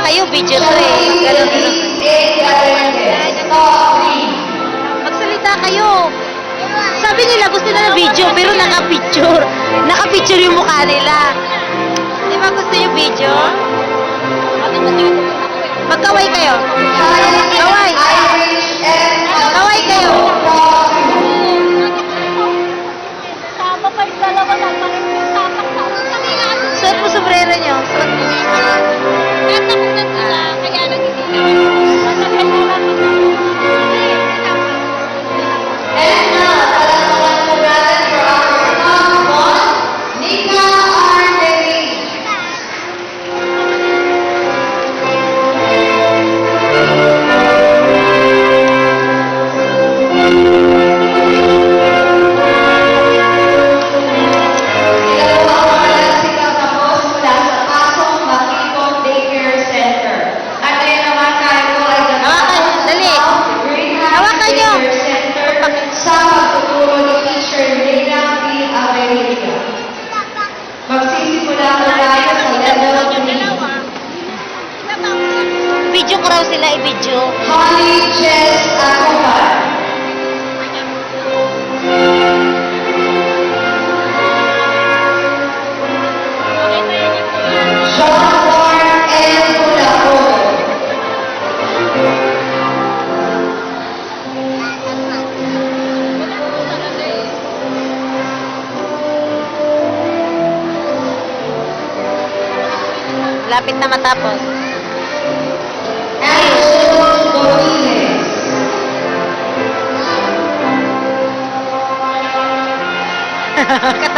kayo, video to eh. Ganun, magsalita kayo. Sabi nila gusto nila video, pero naka-picture. Naka-picture yung mukha nila. Di ba gusto yung video? Magkaway kayo. Kaway. Kaway kayo. Sama pa yung dalawa na parang yung tapak na. Suot mo sombrero nyo. Suot mo. Natakutan sila, kaya lang hindi na. And now, palakpakan po natin for our top one, Nika Arneri. Sila po ang mga nagsikap na host mula sa Pasong Makipong Daycare Center. At ngayon naman tayo po ay Hawakan, dali. Hawakan nyo. Center sa pagtuturo ni Teacher Lena B. America. Magsisimula po tayo sa level 3. Video ko raw sila i-video. Holly Jess Acobar. John Mark N. Bulaco. Lapit na matapos. Angelo Dominguez. Katawa.